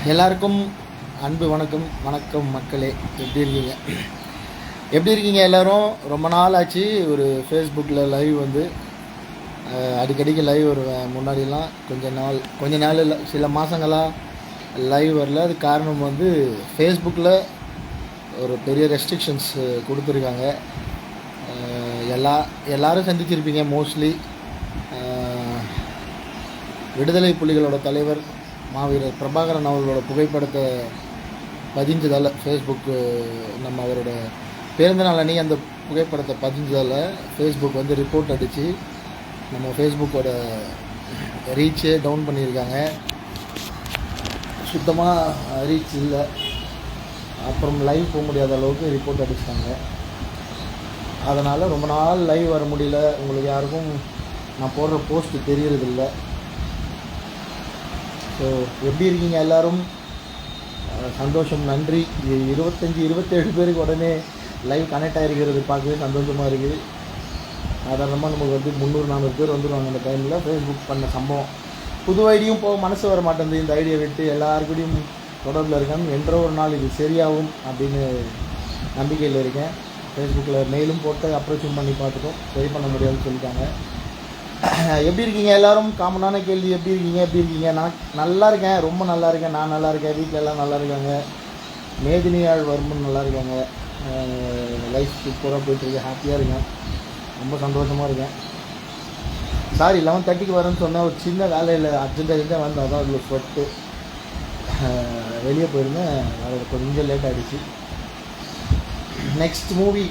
எல்லாருக்கும் அன்பு வணக்கம். வணக்கம் மக்களே, எப்படி இருக்கீங்க எல்லோரும்? ரொம்ப நாள் ஆச்சு ஒரு ஃபேஸ்புக்கில் லைவ் வந்து அடிக்கடிக்கு லைவ் வருவேன். முன்னாடிலாம் கொஞ்ச நாள் இல்லை, சில மாதங்களாக லைவ் வரல. அது காரணம் வந்து ஃபேஸ்புக்கில் ஒரு பெரிய ரெஸ்ட்ரிக்ஷன்ஸ் கொடுத்துருக்காங்க. எல்லோரும் சந்திச்சிருப்பீங்க மோஸ்ட்லி. விடுதலை புலிகளோட தலைவர் மாவீரர் பிரபாகரன் அவர்களோட புகைப்படத்தை பதிஞ்சதால் ஃபேஸ்புக்கு, நம்ம அவரோட பிறந்த நாள் அன்றைக்கி அந்த புகைப்படத்தை பதிஞ்சதால் ஃபேஸ்புக் வந்து ரிப்போர்ட் அடித்து நம்ம ஃபேஸ்புக்கோட ரீச்சே டவுன் பண்ணியிருக்காங்க. சுத்தமாக ரீச் இல்லை. அப்புறம் லைவ் போக முடியாத அளவுக்கு ரிப்போர்ட் அடிச்சிட்டாங்க. அதனால் ரொம்ப நாள் லைவ் வர முடியல. உங்களுக்கு யாருக்கும் நான் போடுற போஸ்ட்டு தெரியறதில்லை. ஸோ எப்படி இருக்கீங்க எல்லோரும்? சந்தோஷம், நன்றி. 27 பேருக்கு உடனே லைவ் கனெக்ட் ஆகிருக்கிறது பார்க்கவே சந்தோஷமாக இருக்குது. சாதாரணமாக நமக்கு வந்து 300-400 பேர் வந்துடுவாங்க அந்த டைமில். ஃபேஸ்புக் பண்ண சம்பவம் புது ஐடியும் போக மனசு வர மாட்டேங்குது. இந்த ஐடியா விட்டு எல்லாருக்கூடையும் தொடர்பில் இருக்கேன். என்ற ஒரு நாள் இது சரியாகும் அப்படின்னு நம்பிக்கையில் இருக்கேன். ஃபேஸ்புக்கில் மெயிலும் போட்டு அப்ரோச்சும் பண்ணி பார்த்துட்டோம், சரி பண்ண முடியாதுன்னு சொல்லிட்டாங்க. எப்படி இருக்கீங்க எல்லோரும்? காமனான கேள்வி, எப்படி இருக்கீங்க? நான் நல்லா இருக்கேன், ரொம்ப நல்லா இருக்கேன். நான் நல்லா இருக்கேன், வீட்டில் எல்லாம் நல்லா இருக்காங்க. மேதினியாள் வருமுன் நல்லா இருக்காங்க. லைஃப் சூப்பராக போயிட்டுருக்கு, ஹாப்பியாக இருக்கேன், ரொம்ப சந்தோஷமாக இருக்கேன். சாரி, 11:30க்கு வரேன்னு சொன்னேன். ஒரு சின்ன வேலையில் அர்ஜென்ட்டாக இருந்தால் வந்து அதான் அதில் ஸ்வெட்டு வெளியே போயிருந்தேன். அது கொஞ்சம் லேட் ஆகிடுச்சு. Next movie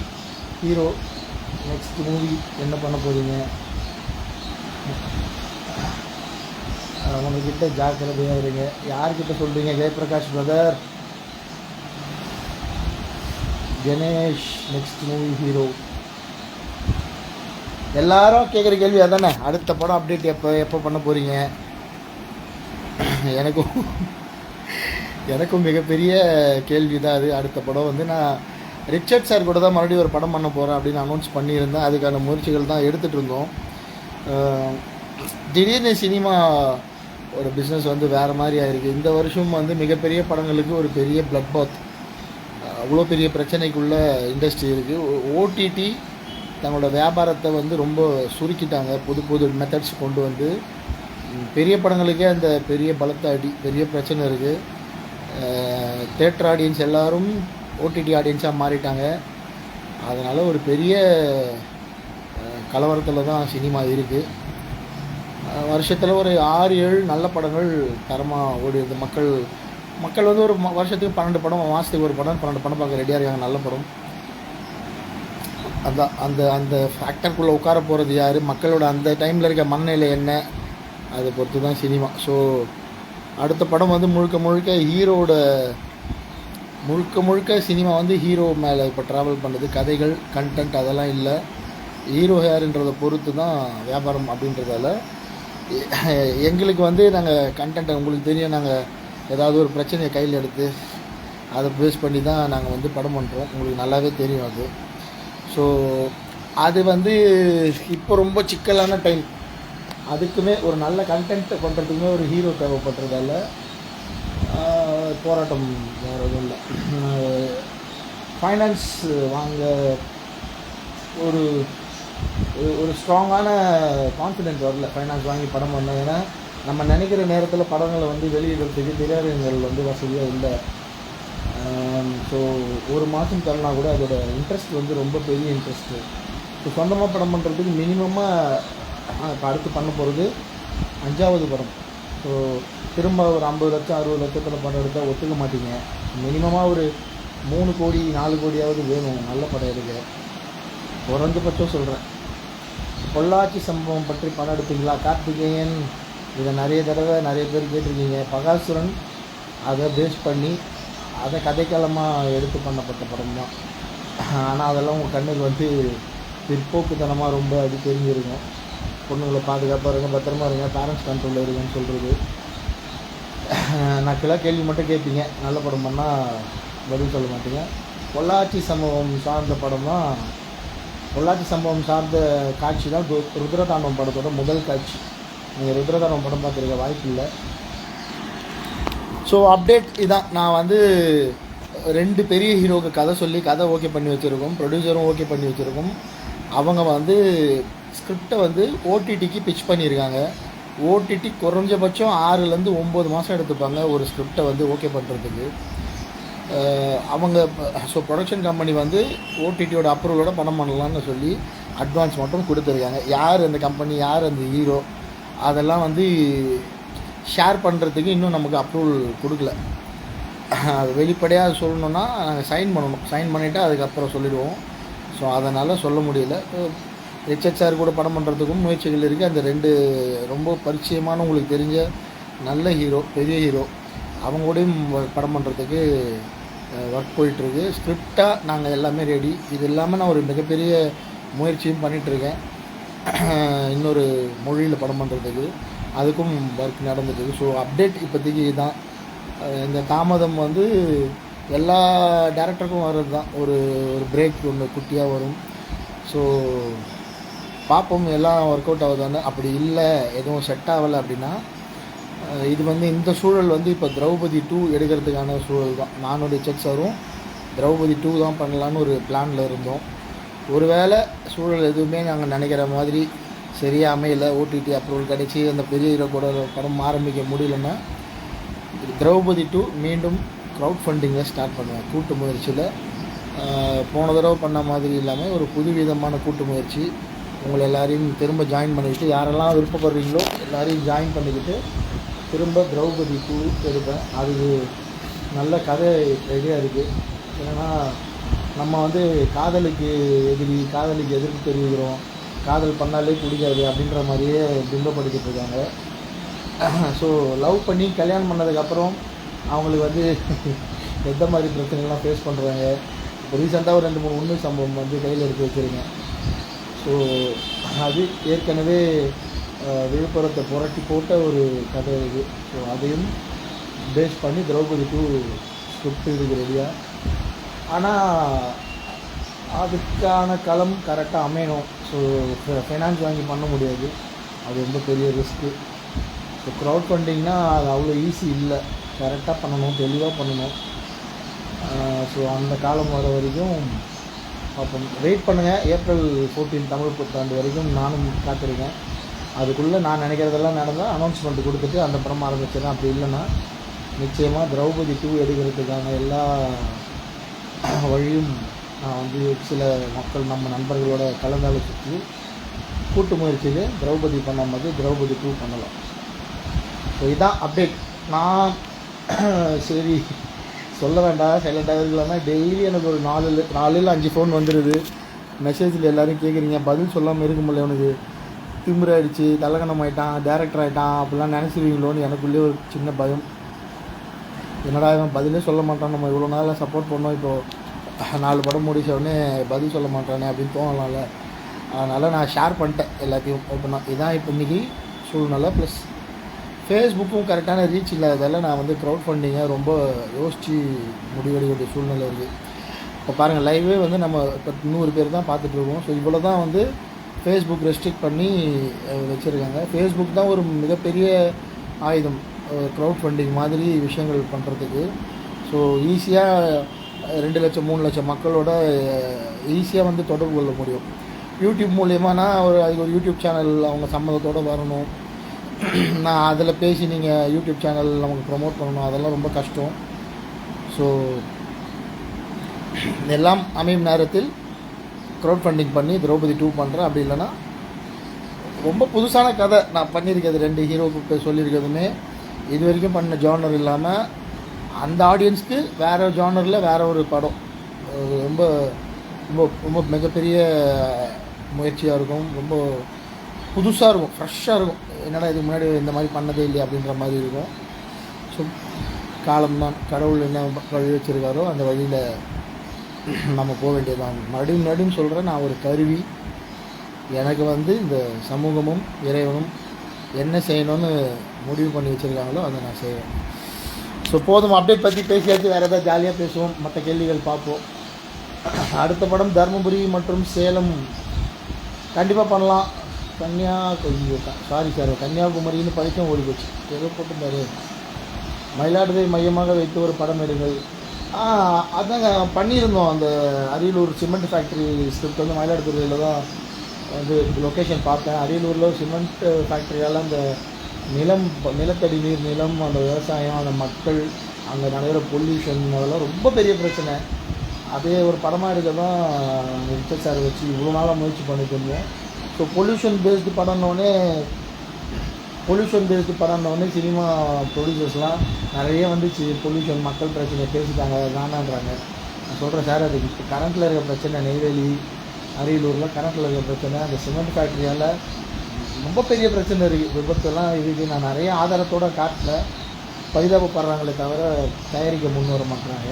hero, next movie என்ன பண்ண போகிறீங்க? அவங்கக்கிட்ட ஜாக்கிரதையாக இருங்க. யார்கிட்ட சொல்கிறீங்க? Jayaprakash brother, Ganesh, next movie hero. எல்லாரும் கேட்குற கேள்வி அதானே, அடுத்த படம் அப்டேட் எப்போ பண்ண போகிறீங்க? எனக்கும் மிகப்பெரிய கேள்வி தான் அது. அடுத்த படம் வந்து நான் ரிச்சர்ட் சார் கூட தான் மறுபடியும் ஒரு படம் பண்ண போகிறேன் அப்படின்னு அனௌன்ஸ் பண்ணியிருந்தேன். அதுக்கான முயற்சிகள் தான் எடுத்துகிட்டு இருந்தோம். திடீர்னு சினிமா ஒரு பிஸ்னஸ் வந்து வேறு மாதிரி ஆகிருக்கு. இந்த வருஷம் வந்து மிகப்பெரிய படங்களுக்கு ஒரு பெரிய பிளட் பாத், அவ்வளோ பெரிய பிரச்சனைக்குள்ள இண்டஸ்ட்ரி இருக்குது. ஓடிடி தங்களோட வியாபாரத்தை வந்து ரொம்ப சுருக்கிட்டாங்க. புது மெத்தட்ஸ் கொண்டு வந்து பெரிய படங்களுக்கே அந்த பெரிய பலத்தை பெரிய பிரச்சனை இருக்குது. தியேட்டர் ஆடியன்ஸ் எல்லோரும் ஓடிடி ஆடியன்ஸாக மாறிட்டாங்க. அதனால் ஒரு பெரிய கலவரத்தில் தான் சினிமா இருக்குது. வருஷத்தில் ஒரு 6-7 நல்ல படங்கள் தரமாக ஓடிடுது. மக்கள் வந்து ஒரு வருஷத்துக்கு 12 படம், மாதத்துக்கு ஒரு படம், 12 படம் பார்க்க ரெடியாக இருக்காங்க. நல்ல படம். அதான் அந்த ஃபேக்டருக்குள்ளே உட்கார போகிறது யார், மக்களோட அந்த டைமில் இருக்க மனநிலை என்ன, அதை பொறுத்து தான் சினிமா. ஸோ அடுத்த படம் வந்து முழுக்க ஹீரோட சினிமா வந்து ஹீரோ மேலே இப்போ ட்ராவல் பண்ணுறது. கதைகள், கண்டென்ட் அதெல்லாம் இல்லை. ஹீரோ யாருன்றதை பொறுத்து தான் வியாபாரம். அப்படின்றதால எங்களுக்கு வந்து நாங்கள் கண்டென்ட்டை, உங்களுக்கு தெரியும், நாங்கள் ஏதாவது ஒரு பிரச்சனையை கையில் எடுத்து அதை பேஸ் பண்ணி தான் நாங்கள் வந்து படம் பண்ணுறோம். உங்களுக்கு நல்லாவே தெரியும் அது. ஸோ அது வந்து இப்போ ரொம்ப சிக்கலான டைம். அதுக்குமே ஒரு நல்ல கண்டென்ட் பண்ணுறதுக்குமே ஒரு ஹீரோ தேவைப்படுறதால போராட்டம் வேறு எதுவும் இல்லை. ஃபைனான்ஸ் வாங்க ஒரு ஒரு ஸ்ட்ராங்கான கான்ஃபிடென்ட் வரல. ஃபைனான்ஸ் வாங்கி படம் பண்ணோம். ஏன்னா நம்ம நினைக்கிற நேரத்தில் படங்களை வந்து வெளியிடுறதுக்கு திரையரங்குகள் வந்து வசதியாக இல்லை. ஸோ ஒரு மாதம் தரனா கூட அதோட இன்ட்ரெஸ்ட் வந்து ரொம்ப பெரிய இன்ட்ரெஸ்ட்டு. ஸோ சொந்தமாக படம் பண்ணுறதுக்கு மினிமமாக இப்போ அடுத்து பண்ண போகிறது 5வது படம். ஸோ திரும்ப ஒரு 50 லட்சம் 60 லட்சத்தில் படம் எடுத்தால் ஒத்துக்க மாட்டீங்க. மினிமமாக ஒரு 3 கோடி 4 கோடியாவது வேணும் நல்ல படம் எடுக்க. குறைஞ்சபட்சம் சொல்கிறேன். பொள்ளாச்சி சம்பவம் பற்றி படம் எடுப்பீங்களா? கார்த்திகேயன், இதை நிறைய தடவை நிறைய பேர் கேட்டிருக்கீங்க. பகாசுரன் அதை பேஸ் பண்ணி அதை கதைக்காலமாக எடுத்து பண்ணப்பட்ட படம் தான். ஆனால் அதெல்லாம் உங்கள் கண்ணுக்கு வந்து பிற்போக்குத்தனமாக ரொம்ப அது தெரிஞ்சிருக்கும். பொண்ணுங்களை பாதுகாப்பாக இருங்க, பத்திரமா இருங்க, பேரண்ட்ஸ் கண்ட்ரோலில் இருங்கன்னு சொல்கிறது. நான் கிளா கேள்வி மட்டும் கேட்பீங்க, நல்ல படம் பண்ணால் பதில் சொல்ல மாட்டீங்க. பொள்ளாச்சி சம்பவம் சார்ந்த படம் தான். பொள்ளாச்சி சம்பவம் சார்ந்த காட்சி தான் ருத்ரதாண்டவம் படத்தோட முதல் காட்சி. நீங்கள் ருத்ரதாண்டவம் படம் பார்த்துருக்க வாய்ப்பு இல்லை. ஸோ அப்டேட் இதான். நான் வந்து 2 பெரிய ஹீரோக்கு கதை சொல்லி கதை ஓகே பண்ணி வச்சுருக்கோம், ப்ரொடியூசரும் ஓகே பண்ணி வச்சுருக்கோம். அவங்க வந்து ஸ்கிரிப்டை வந்து ஓடிடிக்கு பிச் பண்ணியிருக்காங்க. ஓடிடி குறைஞ்சபட்சம் 6லேருந்து 9 மாதம் எடுத்துப்பாங்க ஒரு ஸ்கிரிப்டை வந்து ஓகே பண்ணுறதுக்கு. அவங்க ஸோ ப்ரொடக்ஷன் கம்பெனி வந்து ஓடிடியோட அப்ரூவலோட படம் பண்ணலான்னு சொல்லி அட்வான்ஸ் மட்டும் கொடுத்துருக்காங்க. யார் அந்த கம்பெனி, யார் அந்த ஹீரோ, அதெல்லாம் வந்து ஷேர் பண்ணுறதுக்கு இன்னும் நமக்கு அப்ரூவல் கொடுக்கல. அது வெளிப்படையாக சொல்லணுன்னா நாங்கள் சைன் பண்ணணும், சைன் பண்ணிவிட்டு அதுக்கப்புறம் சொல்லிடுவோம். ஸோ அதனால் சொல்ல முடியல. ரிச்சர்ட் சார் கூட படம் பண்ணுறதுக்கும் முயற்சிகள் இருக்குது. அந்த 2 ரொம்ப பரிச்சயமான உங்களுக்கு தெரிஞ்ச நல்ல ஹீரோ, பெரிய ஹீரோ, அவங்க கூடயும் படம் பண்ணுறதுக்கு ஒர்க் போயிட்டுருக்கு. ஸ்கிரிப்டாக நாங்கள் எல்லாமே ரெடி. இது இல்லாமல் நான் ஒரு மிகப்பெரிய முயற்சியும் பண்ணிகிட்ருக்கேன், இன்னொரு மொழியில் படம் பண்ணுறதுக்கு. அதுக்கும் ஒர்க் நடந்துட்டுருக்கு. ஸோ அப்டேட் இப்போதைக்கு இதுதான். இந்த தாமதம் வந்து எல்லா டேரக்டருக்கும் வர்றது தான். ஒரு பிரேக் ஒன்று குட்டியாக வரும். ஸோ பார்ப்போம் எல்லாம் ஒர்க் அவுட் ஆகுதான்னு. அப்படி இல்லை, எதுவும் செட் ஆகலை அப்படின்னா, இது வந்து இந்த சூழல் வந்து இப்போ திரௌபதி 2 எடுக்கிறதுக்கான சூழல் தான். நானும் ரிச்சர்ட் சாரும் திரௌபதி 2 தான் பண்ணலான்னு ஒரு பிளானில் இருந்தோம். ஒருவேளை சூழல் எதுவுமே நாங்கள் நினைக்கிற மாதிரி சரியாக அமையலை, ஓடிடி அப்ரூவல் கிடச்சி அந்த பெரிய ஹீரோ கூட படம் ஆரம்பிக்க முடியலன்னா, திரௌபதி 2 மீண்டும் க்ரௌட் ஃபண்டிங்கில் ஸ்டார்ட் பண்ணுவேன். கூட்டு முயற்சியில் போன தடவை பண்ண மாதிரி இல்லாமல் ஒரு புதுவிதமான கூட்டு முயற்சி. உங்களை எல்லாரையும் திரும்ப ஜாயின் பண்ணிக்கிட்டு, யாரெல்லாம் விருப்பப்படுறீங்களோ எல்லாரையும் ஜாயின் பண்ணிக்கிட்டு திரும்ப திரௌபதி 2 எடுப்பேன். அது நல்ல கதை ரெடியாக இருக்குது. ஏன்னா நம்ம வந்து காதலுக்கு எதிர்ப்பு தெரிவிக்கிறோம், காதல் பண்ணாலே பிடிக்காது அப்படின்ற மாதிரியே பிம்பப்படுத்திட்டு இருக்காங்க. ஸோ லவ் பண்ணி கல்யாணம் பண்ணதுக்கப்புறம் அவங்களுக்கு வந்து எந்த மாதிரி பிரச்சனைகள்லாம் ஃபேஸ் பண்ணுறாங்க. இப்போ ரீசெண்டாக ஒரு 2-3 உண்மை சம்பவம் வந்து கையில் எடுத்து வச்சுருக்கேன். ஸோ அது ஏற்கனவே விழுப்புரத்தை புரட்டி போட்ட ஒரு கதை இது. ஸோ அதையும் பேஸ் பண்ணி திரௌபதி 2 ஸ்கிரிப்ட் இருக்குது ரெடியாக. ஆனால் அதுக்கான களம் கரெக்டாக அமையணும். ஸோ ஃபைனான்ஸ் வாங்கி பண்ண முடியாது, அது ரொம்ப பெரிய ரிஸ்க்கு. ஸோ க்ரௌட் ஃபண்டிங்னா அது அவ்வளோ ஈஸி இல்லை, கரெக்டாக பண்ணணும், தெளிவாக பண்ணணும். ஸோ அந்த காலம் வர வரைக்கும் பார்ப்போம், வெயிட் பண்ணுங்கள். April 14 தமிழ் புத்தாண்டு வரைக்கும் நானும் காத்திருக்கேன். அதுக்குள்ளே நான் நினைக்கிறதெல்லாம் நடந்தால் அனௌன்ஸ்மெண்ட் கொடுத்துட்டு அந்த படம் ஆரம்பிச்சிடறேன். அப்படி இல்லைன்னா நிச்சயமாக திரௌபதி 2 எடுக்கிறதுக்கான எல்லா வழியும் நான் வந்து சில மக்கள் நம்ம நண்பர்களோட கலந்தாலோசித்து கூட்டு முயற்சியில் திரௌபதி பண்ணும்போது திரௌபதி 2 பண்ணலாம். ஸோ இதுதான் அப்டேட். நான் சரி சொல்ல வேண்டாம், சைலண்டாக இருக்கலாம்னா டெய்லி எனக்கு ஒரு 4-5 ஃபோன் வந்துடுது. மெசேஜில் எல்லோரும் கேட்குறீங்க, பதில் சொல்லாமல் இருக்க முடியல, உனக்கு திமிராயிடுச்சு, தலகணம் ஆகிட்டான், டேரக்டர் ஆகிட்டான் அப்படிலாம் நினச்சிருவீங்களோன்னு எனக்குள்ளேயே ஒரு சின்ன பயம். என்னடா இவன் பதிலே சொல்ல மாட்டான், நம்ம இவ்வளோ நாளாக சப்போர்ட் பண்ணோம், இப்போது 4 படம் முடிச்சோடனே பதில் சொல்ல மாட்டானே அப்படின்னு தோணலாம்ல. அதனால் நான் ஷேர் பண்ணிட்டேன் எல்லாத்தையும் ஓப்பனாக. இதுதான் இப்போ இன்றைக்கி சூழ்நிலை. ப்ளஸ் ஃபேஸ்புக்கும் கரெக்டான ரீச் இல்லாததால் நான் வந்து க்ரௌட் ஃபண்டிங்கை ரொம்ப யோசித்து முடிவெடுக்க வேண்டிய சூழ்நிலை இருக்குது. இப்போ பாருங்கள், லைவே வந்து நம்ம இப்போ 100 பேர் தான் பார்த்துட்ருக்கோம். ஸோ இவ்வளோ தான் வந்து ஃபேஸ்புக் ரெஸ்ட்ரிக்ட் பண்ணி வச்சுருக்காங்க. ஃபேஸ்புக் தான் ஒரு மிகப்பெரிய ஆயுதம் க்ரௌட் ஃபண்டிங் மாதிரி விஷயங்கள் பண்ணுறதுக்கு. ஸோ ஈஸியாக 2 லட்சம் 3 லட்சம் மக்களோட ஈஸியாக வந்து தொடர்பு கொள்ள முடியும். யூடியூப் மூலியமானா அதுக்கு ஒரு யூடியூப் சேனல் அவங்க சம்மதத்தோடு வரணும், நான் அதில் பேசி நீங்கள் யூடியூப் சேனல் நமக்கு ப்ரொமோட் பண்ணணும், அதெல்லாம் ரொம்ப கஷ்டம். ஸோ எல்லாம் அமையும் நேரத்தில் க்ரௌட் ஃபண்டிங் பண்ணி திரௌபதி 2 பண்ணுறேன். அப்படி இல்லைன்னா ரொம்ப புதுசான கதை நான் பண்ணியிருக்கிறது, 2 ஹீரோக்கு சொல்லியிருக்கிறதுமே இது வரைக்கும் பண்ண ஜானர் இல்லாமல் அந்த ஆடியன்ஸ்க்கு வேறு ஜானரில் வேறு ஒரு படம், ரொம்ப ரொம்ப ரொம்ப மிகப்பெரிய முயற்சியாக இருக்கும், ரொம்ப புதுசாக இருக்கும், ஃப்ரெஷ்ஷாக இருக்கும். என்னடா இதுக்கு முன்னாடி இந்த மாதிரி பண்ணதே இல்லையா அப்படின்ற மாதிரி இருக்கும். ஸோ காலம்தான், கடவுள் என்ன வழி வச்சுருக்காரோ அந்த வழியில் நம்ம போக வேண்டியதுதான். மறுபடியும் சொல்கிறேன், நான் ஒரு கருவி. எனக்கு வந்து இந்த சமூகமும் இறைவனும் என்ன செய்யணும்னு முடிவு பண்ணி வச்சுருக்காங்களோ அதை நான் செய்வேன். ஸோ போதும், அப்டேட் பற்றி பேசியாச்சு, வேறு ஏதாவது ஜாலியாக பேசுவோம், மற்ற கேள்விகள் பார்ப்போம். அடுத்த படம் தருமபுரி மற்றும் சேலம் கண்டிப்பாக பண்ணலாம். கன்னியாகுமரின்னு படிக்க ஓடி போச்சு, ஏதோ போட்டுருந்தாரு. மயிலாடுதுறை மையமாக வைத்து ஒரு படம் எடுங்கள். அதாங்க பண்ணியிருந்தோம். அந்த அரியலூர் சிமெண்ட் ஃபேக்ட்ரி ஸ்கிரிப்ட் வந்து மயிலாடுதுறையில் தான் வந்து லொக்கேஷன் பார்த்தேன். அரியலூரில் சிமெண்ட் ஃபேக்ட்ரியால் அந்த நிலத்தடி நீர், நிலம், அந்த விவசாயம், அந்த மக்கள், அங்கே நடக்கிற பொல்யூஷன், அதெல்லாம் ரொம்ப பெரிய பிரச்சனை. அதே ஒரு படமாக எடுக்க தான் ரிச்சர்ட் சார் வச்சு இவ்வளோ நாளாக முயற்சி பண்ணிட்டு இருந்தோம். ஸோ பொல்யூஷன் பேஸ்டு படம்னோடனே சினிமா ப்ரொடியூசர்ஸ்லாம் நிறைய வந்துச்சு. பொல்யூஷன், மக்கள் பிரச்சனை பேசிட்டாங்க, வேணான்றாங்க. நான் சொல்கிறேன் சார், அதுக்கு இப்போ கரண்ட்டில் இருக்க பிரச்சனை, நெய்வேலி அரியலூரில் கரண்ட்டில் இருக்க பிரச்சனை, அந்த சிமெண்ட் ஃபேக்ட்ரியால் ரொம்ப பெரிய பிரச்சனை இருக்குது, விபத்துலாம் இருக்குது. நான் நிறைய ஆதாரத்தோடு காட்டல, பரிதாபப்படுறாங்களே தவிர தயாரிக்க முன் வர மாட்டுறாங்க.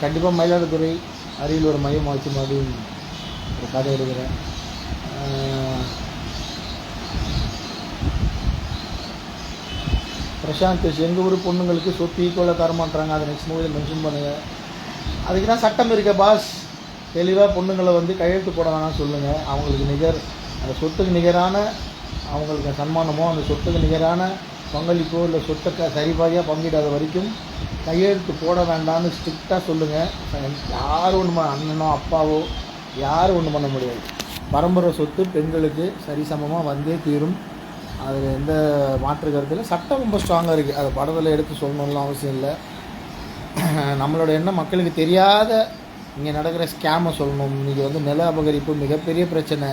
கண்டிப்பாக மயிலாடுதுறை அரியலூர் மையம் வச்சு மறுபடியும் ஒரு கதை எடுக்கிறேன். பிரசாந்த், எங்கள் ஊர் பொண்ணுங்களுக்கு சொத்து ஈக்குவலாக தரமாட்டுறாங்க, அதை நெக்ஸ்ட் மூவியில் மென்ஷன் பண்ணுங்கள். அதுக்கு தான் சட்டம் இருக்க பாஸ். தெளிவாக பொண்ணுங்களை வந்து கையெழுத்து போட வேணாம்னு சொல்லுங்கள். அவங்களுக்கு அந்த சொத்துக்கு நிகரான அவங்களுக்கு சன்மானமோ, அந்த சொத்துக்கு நிகரான பங்களிப்போ, இல்லை சொத்தை சரிபாதியாக பங்கிடாத வரைக்கும் கையெழுத்து போட வேண்டாம்னு ஸ்ட்ரிக்டாக சொல்லுங்கள். யாரும் ஒன்று அண்ணனோ அப்பாவோ யாரும் ஒன்றும் பண்ண முடியாது. பரம்பரை சொத்து பெண்களுக்கு சரிசமமாக வந்தே தீரும். அதில் எந்த மாற்று கருத்தில் சட்டம் ரொம்ப ஸ்ட்ராங்காக இருக்குது. அதை படத்தில் எடுத்து சொல்லணும்லாம் அவசியம் இல்லை. நம்மளோட எண்ணம் மக்களுக்கு தெரியாத இங்கே நடக்கிற ஸ்கேமை சொல்லணும். இன்றைக்கி வந்து நில அபகரிப்பு மிகப்பெரிய பிரச்சனை.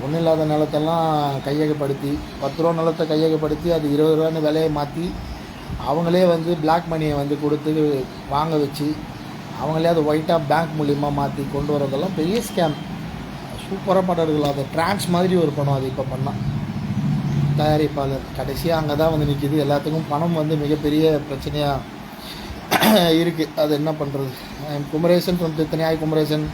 ஒன்றும் இல்லாத நிலத்தெல்லாம் கையகப்படுத்தி, 10 ரூபா நிலத்தை கையகப்படுத்தி அது 20 ரூபான்னு விலையை மாற்றி அவங்களே வந்து பிளாக் மணியை வந்து கொடுத்து வாங்க வச்சு அவங்களே அதை ஒயிட்டாக பேங்க் மூலிமா மாற்றி கொண்டு வரதெல்லாம் பெரிய ஸ்கேம். சூப்பராக படம் எடுக்கலாம். அதை ட்ரான்ஸ் மாதிரி ஒரு படம் அது இப்போ பண்ணால் தயாரிப்பாளர் கடைசியாக அங்கே தான் வந்து நிற்கிது. எல்லாத்துக்கும் பணம் வந்து மிகப்பெரிய பிரச்சனையாக இருக்குது. அது என்ன பண்ணுறது? குமரேசன் ஃப்ரம் தித்தனியாய் குமரேசன்.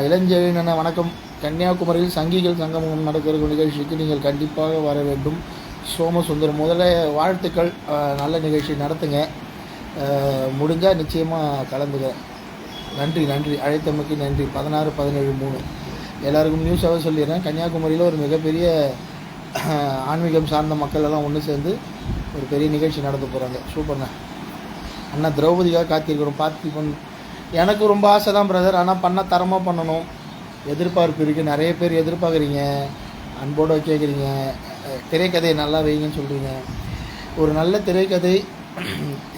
இளஞ்செழியன வணக்கம். கன்னியாகுமரியில் சங்கிகள் சங்கமம் நடக்கிற நிகழ்ச்சிக்கு நீங்கள் கண்டிப்பாக வர வேண்டும். சோமசுந்தரம், முதல்ல வாழ்த்துக்கள். நல்ல நிகழ்ச்சி நடத்துங்க. முடிஞ்சால் நிச்சயமாக கலந்துக்க. நன்றி அழைத்தமைக்கு நன்றி. 16-17-3 எல்லாருக்கும் நியூஸாகவே சொல்லிடுறேன். கன்னியாகுமரியில் ஒரு மிகப்பெரிய ஆன்மீகம் சார்ந்த மக்கள் எல்லாம் ஒன்று சேர்ந்து ஒரு பெரிய நிகழ்ச்சி நடத்த போகிறாங்க. சூப்பர்ண்ணா. அண்ணா திரௌபதிக்காக காத்திருக்கிறோம். பார்த்திபன், எனக்கு ரொம்ப ஆசை தான் பிரதர். ஆனால் பண்ணால் தரமாக பண்ணணும். எதிர்பார்ப்பு இருக்குது. நிறைய பேர் எதிர்பார்க்குறீங்க, அன்போடு கேட்குறீங்க. திரைக்கதையை நல்லா வைங்கன்னு சொல்கிறீங்க. ஒரு நல்ல திரைக்கதை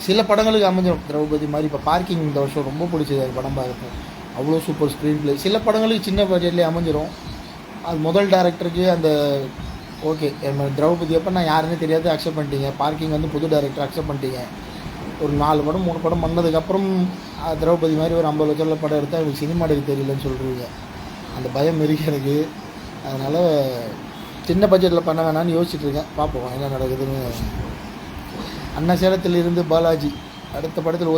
சில படங்களுக்கு அமைஞ்சிடும். திரௌபதி மாதிரி இப்போ பார்க்கிங் இந்த வருஷம் ரொம்ப பிடிச்சது. அது படம் பார்க்குறது அவ்வளோ சூப்பர் ஸ்க்ரீன் பிளே. சில படங்களுக்கு சின்ன பட்ஜெட்லேயே அமைஞ்சிடும். அது முதல் டேரக்டருக்கு அந்த ஓகே, திரௌபதி அப்போ நான் யாருன்னே தெரியாது அக்செப்ட் பண்ணிட்டீங்க. பார்க்கிங் வந்து புது டேரக்டர் அக்செப்ட் பண்ணிட்டீங்க. ஒரு 4 படம் 3 படம் பண்ணதுக்கப்புறம் திரௌபதி மாதிரி ஒரு 50 லட்சம் படம் எடுத்தால் எனக்கு சினிமா எடுக்க தெரியலன்னு சொல்கிறீங்க. அந்த பயம் இருக்கு எனக்கு. அதனால் சின்ன பட்ஜெட்டில் பண்ண வேணான்னு யோசிச்சுட்ருக்கேன். பார்ப்போம் என்ன நடக்குதுன்னு. அண்ணா சேலத்தில் இருந்து பாலாஜி, அடுத்த படத்தில்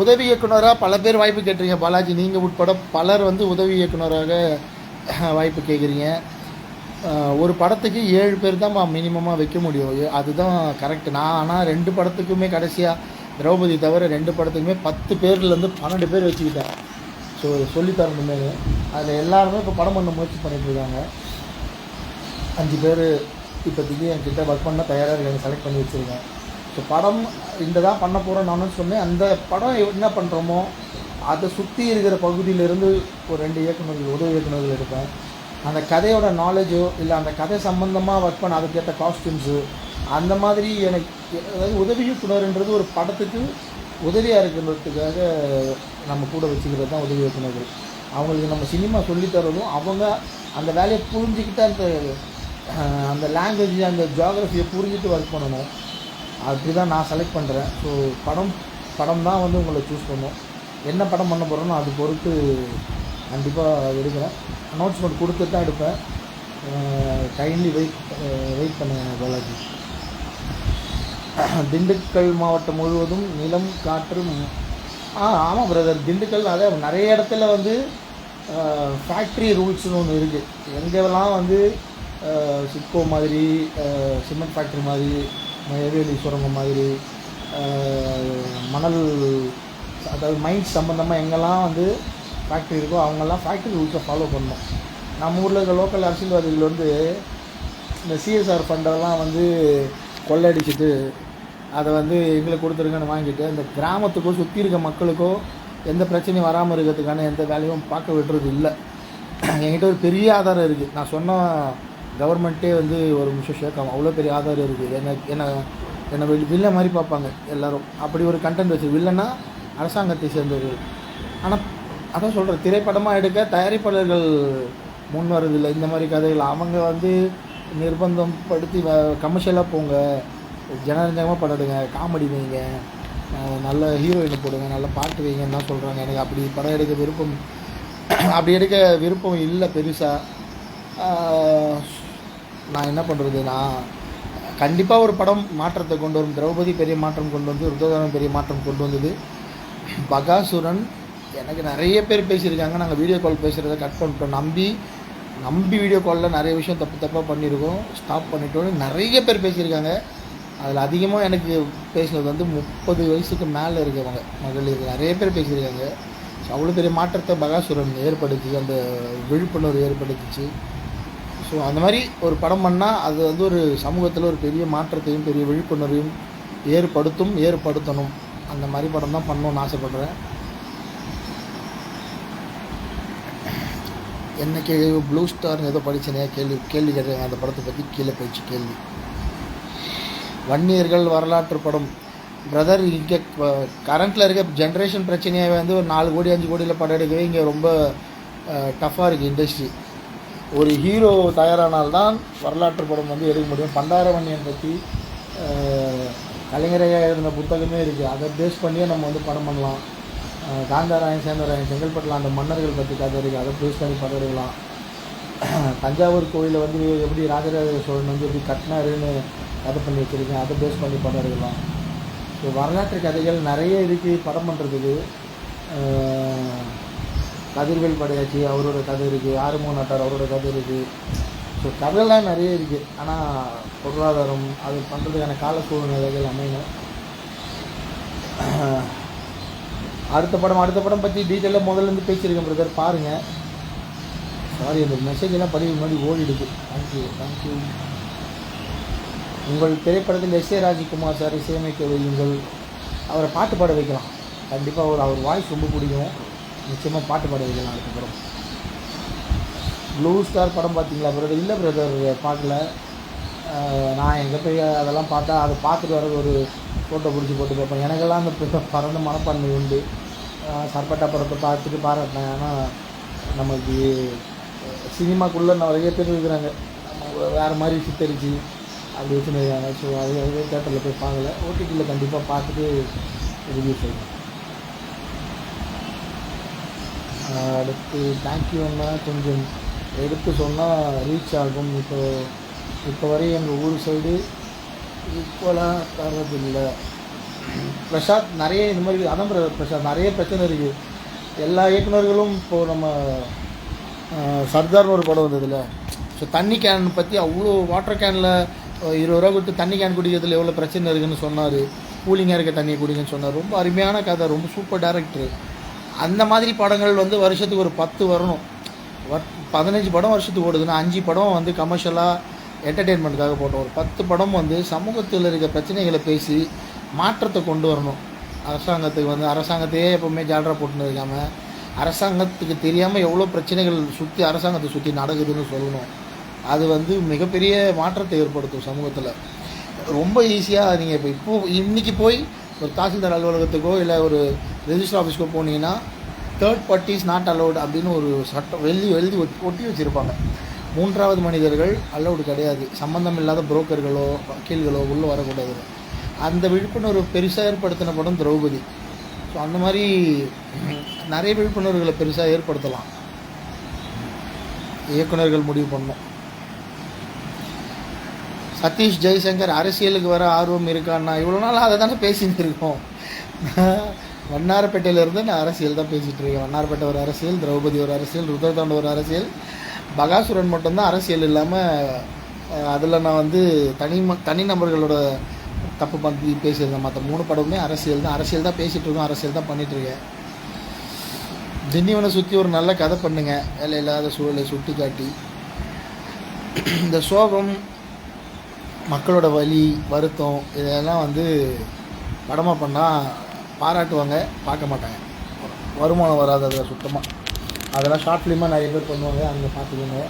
உதவி இயக்குனராக பல பேர் வாய்ப்பு கேட்டுறீங்க. பாலாஜி நீங்கள் உட்பட பலர் வந்து உதவி இயக்குனராக வாய்ப்பு கேட்குறீங்க. ஒரு படத்துக்கு 7 பேர் தான் மினிமமாக வைக்க முடியும். அதுதான் கரெக்டு. நான் ஆனால் 2 படத்துக்குமே கடைசியாக திரௌபதி தவிர 2 படத்துக்குமே 10 பேர்லேருந்து 12 பேர் வச்சுக்கிட்டேன். ஸோ சொல்லித்தரணுமே. அதில் எல்லாருமே இப்போ படம் பண்ண முயற்சி பண்ணிகிட்ருக்காங்க. 5 பேர் இப்போதைக்கு என்கிட்ட ஒர்க் பண்ண தயாராக இருக்காங்க, செலக்ட் பண்ணி வச்சுருக்கேன். ஸோ படம் இந்த தான் பண்ண போகிறோம் நானும் சொன்னேன். அந்த படம் என்ன பண்ணுறோமோ அதை சுற்றி இருக்கிற பகுதியிலேருந்து ஒரு 2 இயக்குநர்கள், உதவி இயக்குநர்கள் எடுப்பேன். அந்த கதையோட நாலேஜோ இல்லை அந்த கதை சம்மந்தமாக ஒர்க் பண்ண அதுக்கேற்ற காஸ்டியூம்ஸு அந்த மாதிரி எனக்கு, அதாவது உதவி இயக்குனர்ன்றது ஒரு படத்துக்கு உதவியாக இருக்கிறதுக்காக நம்ம கூட வச்சுக்கிறது தான் உதவி இயக்குனர்கள். அவங்களுக்கு நம்ம சினிமா சொல்லித்தரதும் அவங்க அந்த வேலையை புரிஞ்சுக்கிட்டு அந்த லாங்குவேஜ் அந்த ஜியாகிரஃபியை புரிஞ்சுட்டு ஒர்க் பண்ணணும். அப்படி தான் நான் செலக்ட் பண்ணுறேன். ஸோ படம் தான் வந்து உங்களை சூஸ் பண்ணும். என்ன படம் பண்ண போகிறோன்னு அது பொறுத்து கண்டிப்பாக எடுக்கிறேன். அனௌன்ஸ்மெண்ட் கொடுத்துட்டு தான் எடுப்பேன். கைண்ட்லி வெயிட் பண்ணுங்க பாலாஜி. திண்டுக்கல் மாவட்டம் முழுவதும் நிலம் காற்று. ஆமாம் பிரதர், திண்டுக்கல் அதே நிறைய இடத்துல வந்து ஃபேக்ட்ரி ரூல்ஸ்னு ஒன்று இருக்குது. எங்கெல்லாம் வந்து சிட்கோ மாதிரி, சிமெண்ட் ஃபேக்ட்ரி மாதிரி, நெய்வேலி சுரங்கம் மாதிரி, மணல் அதாவது மைன்ஸ் சம்மந்தமாக எங்கெல்லாம் வந்து ஃபேக்ட்ரி இருக்கோ அவங்கெல்லாம் ஃபேக்ட்ரி ரூல்ஸை ஃபாலோ பண்ணணும். நம்ம ஊரில் இருக்க லோக்கல் அரசியல்வாதிகள் வந்து இந்த சிஎஸ்ஆர் ஃபண்டெல்லாம் வந்து கொள்ளடிச்சிட்டு அதை வந்து எங்களுக்கு கொடுத்துருங்கன்னு வாங்கிட்டு அந்த கிராமத்துக்கோ சுற்றி இருக்க மக்களுக்கோ எந்த பிரச்சனையும் வராமல் இருக்கிறதுக்கான எந்த வேலையும் பார்க்க விடுறது இல்லை. என்கிட்ட ஒரு பெரிய ஆதாரம் இருக்குது. நான் சொன்ன கவர்மெண்ட்டே வந்து ஒரு நிமிஷம் ஷேக்காகும், அவ்வளோ பெரிய ஆதாரம் இருக்குது. என்னை வில்லை மாதிரி பார்ப்பாங்க எல்லோரும். அப்படி ஒரு கண்டென்ட் வச்சு வில்லைன்னா அரசாங்கத்தை சேர்ந்தவர்கள். ஆனால் அதான் சொல்கிறேன், திரைப்படமாக எடுக்க தயாரிப்பாளர்கள் முன் வரதில்லை. இந்த மாதிரி கதைகள் அவங்க வந்து நிர்பந்தம் படுத்தி கமர்ஷியலாக போங்க, ஜனரஞ்சகமாக படம் எடுங்க, காமெடி வைங்க, நல்ல ஹீரோயினை போடுங்க, நல்ல பாட்டு வைங்கன்னு தான் சொல்கிறாங்க. எனக்கு அப்படி படம் எடுக்க விருப்பம் இல்லை பெருசாக. நான் என்ன பண்ணுறது, நான் கண்டிப்பாக ஒரு படம் மாற்றத்தை கொண்டு வரும். திரௌபதி பெரிய மாற்றம் கொண்டு வந்து, ருத்ரதானம் பெரிய மாற்றம் கொண்டு வந்தது. பகாசுரன் எனக்கு நிறைய பேர் பேசியிருக்காங்க. நாங்கள் வீடியோ கால் பேசுகிறத கட் பண்ணிட்டோம். நம்பி வீடியோ காலில் நிறைய விஷயம் தப்பாக பண்ணியிருக்கோம், ஸ்டாப் பண்ணிட்டோன்னு நிறைய பேர் பேசியிருக்காங்க. அதில் அதிகமாக எனக்கு பேசினது வந்து 30 வயசுக்கு மேலே இருக்கவங்க மகளிர் நிறைய பேர் பேசியிருக்காங்க. ஸோ அவ்வளோ பெரிய மாற்றத்தை பகாசுரன் ஏற்படுத்தி, அந்த விழிப்புணர்வு ஏற்படுத்திச்சு. ஸோ அந்த மாதிரி ஒரு படம் பண்ணால் அது வந்து ஒரு சமூகத்தில் ஒரு பெரிய மாற்றத்தையும் பெரிய விழிப்புணர்வையும் ஏற்படுத்தணும். அந்த மாதிரி படம் தான் பண்ணணும்னு ஆசைப்பட்றேன். என்னைக்கு ப்ளூ ஸ்டார்னு ஏதோ படித்தேனே கேள்வி கேட்டாங்க அந்த படத்தை பற்றி. கீழே போயிடுச்சு கேள்வி. வன்னியர்கள் வரலாற்று படம் பிரதர். இங்கே கரண்ட்டில் இருக்க ஜென்ரேஷன் பிரச்சனையை வந்து ஒரு 4 கோடி 5 கோடியில் படம் எடுக்கவே இங்கே ரொம்ப டஃப்பாக இருக்குது இண்டஸ்ட்ரி. ஒரு ஹீரோ தயாரானால்தான் வரலாற்று படம் வந்து எடுக்க முடியும். பண்டாரவன்னியன் பற்றி கலைஞரையா எழுதின புத்தகமே இருக்குது. அதை பேஸ் பண்ணியே நம்ம வந்து படம் பண்ணலாம். காந்தாராயன் சேந்தராயன் செங்கல்பட்டில் அந்த மன்னர்கள் பற்றி கதை இருக்குது, அதை பேஸ் பண்ணி படம் எடுக்கலாம். தஞ்சாவூர் கோயிலில் வந்து எப்படி ராஜராஜ சோழன் வந்து எப்படி கட்டினாருன்னு கதை பண்ணி வச்சுருக்கேன், அதை பேஸ் பண்ணி படம் எடுக்கலாம். ஸோ வரலாற்று கதைகள் நிறைய இருக்குது படம் பண்ணுறதுக்கு. கதிர்வேல் படையாச்சி அவரோட கதை இருக்குது, ஆறுமுக நாட்டார் அவரோட கதை இருக்குது. ஸோ கதைலாம் நிறைய இருக்குது. ஆனால் பொருளாதாரம் அது பண்ணுறதுக்கான கால சூழ்நிலைகள் அமையணும். அடுத்த படம் பற்றி டீட்டெயிலாக முதல்லேருந்து பேசியிருக்கேன் பிரதர், பாருங்கள். சாரி, அந்த மெசேஜெல்லாம் படிக்க முன்னாடி ஓடிடுது. தேங்க்யூ. உங்கள் திரைப்படத்தில் எஸ்.ஏ. ராஜ்குமார் சார் இசையமைக்க வையுங்கள். அவரை பாட்டு பாட வைக்கலாம். கண்டிப்பாக அவர் வாய்ஸ் ரொம்ப பிடிக்கும். நிச்சயமாக பாட்டு பாட வைக்கலாம். அதுக்கப்புறம் ப்ளூ ஸ்டார் படம் பார்த்தீங்களா பிரதர்? இல்லை பிரதர், பார்க்கல. நான் எங்கே போய் அதெல்லாம் பார்த்தா அதை பார்த்துட்டு வரது ஒரு ஃபோட்டோ பிடிச்சி போட்டு பார்ப்பேன். எனக்கெல்லாம் அந்த பறந்த மனப்பான்மை உண்டு. சர்பட்டா படத்தை பார்த்துட்டு பாராட்டினேன். ஆனால் நமக்கு சினிமாக்குள்ளே நிறைய பேர் இருக்கிறாங்க, வேறு மாதிரி சித்தரிச்சு அப்படி வச்சுருக்காங்க. ஸோ அது தேட்டரில் போய் பார்க்கல. ஓடிடியில் கண்டிப்பாக பார்த்துட்டு ரிவ்யூ செய்யணும். அடுத்து தேங்க்யூ அண்ணா. கொஞ்சம் எடுத்து சொன்னால் ரீச் ஆகும். இப்போ வரையும் எங்கள் ஊர் சைடு ஈக்குவலாக தரதில்லை. பிரசாத் நிறைய இந்த மாதிரி அதான் பிரசாத் நிறைய பிரச்சனை இருக்குது. எல்லா இயக்குநர்களும் இப்போது நம்ம சர்தார்னு ஒரு படம் வந்ததில்ல. ஸோ தண்ணி கேன் பற்றி அவ்வளோ வாட்டர் கேனில் 20 ரூபா கொடுத்து தண்ணி கேன் குடிக்கிறதுல எவ்வளோ பிரச்சனை இருக்குதுன்னு சொன்னார். கூலிங்காக இருக்க தண்ணியை குடிங்கன்னு சொன்னார். ரொம்ப அருமையான கதை, ரொம்ப சூப்பர் டைரக்டர். அந்த மாதிரி படங்கள் வந்து வருஷத்துக்கு ஒரு 10 வரணும். 15 படம் வருஷத்துக்கு ஓடுதுன்னா 5 படம் வந்து கமர்ஷியலாக என்டர்டெயின்மெண்ட்டுக்காக போட்டோம். ஒரு 10 படம் வந்து சமூகத்தில் இருக்க பிரச்சனைகளை பேசி மாற்றத்தை கொண்டு வரணும். அரசாங்கத்தையே எப்போவுமே ஜால்ரா போட்டுன்னு இருக்காமல் அரசாங்கத்துக்கு தெரியாமல் எவ்வளோ பிரச்சனைகள் அரசாங்கத்தை சுற்றி நடக்குதுன்னு சொல்லணும். அது வந்து மிகப்பெரிய மாற்றத்தை ஏற்படுத்தும் சமூகத்தில். ரொம்ப ஈஸியாக நீங்கள் இன்றைக்கி போய் ஒரு தாசில்தார் அலுவலகத்துக்கோ இல்லை ஒரு ரெஜிஸ்டர் ஆஃபீஸ்க்கோ போனீங்கன்னா தேர்ட் பார்ட்டிஸ் நாட் அலௌட் அப்படின்னு ஒரு சட்டம் எழுதி ஒட்டி வச்சுருப்பாங்க. 3வது மனிதர்கள் அலௌடு கிடையாது. சம்மந்தம் இல்லாத புரோக்கர்களோ வக்கீல்களோ உள்ளே வரக்கூடாது. அந்த விழிப்புணர்வு பெருசாக ஏற்படுத்தின படம் திரௌபதி. ஸோ அந்த மாதிரி நிறைய விழிப்புணர்வுகளை பெருசாக ஏற்படுத்தலாம். இயக்குநர்கள் முடிவு பண்ணணும். சதீஷ் ஜெய்சங்கர் அரசியலுக்கு வர ஆர்வம் இருக்கான்னா இவ்வளோ நாள் அதை தானே பேசிட்டு இருக்கோம். வண்ணாரப்பேட்டையிலேருந்து நான் அரசியல் தான் பேசிகிட்டு இருக்கேன். வண்ணாரப்பேட்டை ஒரு அரசியல், திரௌபதி ஒரு அரசியல், ருத்ரதாண்டம் ஒரு அரசியல், பகாசுரன் மட்டும்தான் அரசியல் இல்லாமல் அதில் நான் வந்து தனிநபர்களோட தப்பு பண்ணி பேசியிருந்தேன். மற்ற 3 படமுமே அரசியல் தான் பேசிகிட்டு இருக்கோம், அரசியல் தான் பண்ணிகிட்ருக்கேன். திண்டிவனை சுற்றி ஒரு நல்ல கதை பண்ணுங்க, வேலை இல்லாத சூழலை சுட்டி காட்டி. இந்த சோகம் மக்களோட வலி வருத்தம் இதெல்லாம் வந்து படமாக பண்ணால் பாராட்டுவாங்க, பார்க்க மாட்டாங்க. வருமானம் வராது அதில் சுத்தமாக. அதெல்லாம் ஷார்ட் ஃபிலிமாக நிறைய பேர் பண்ணுவாங்க, அங்கே பார்த்துக்கோங்க.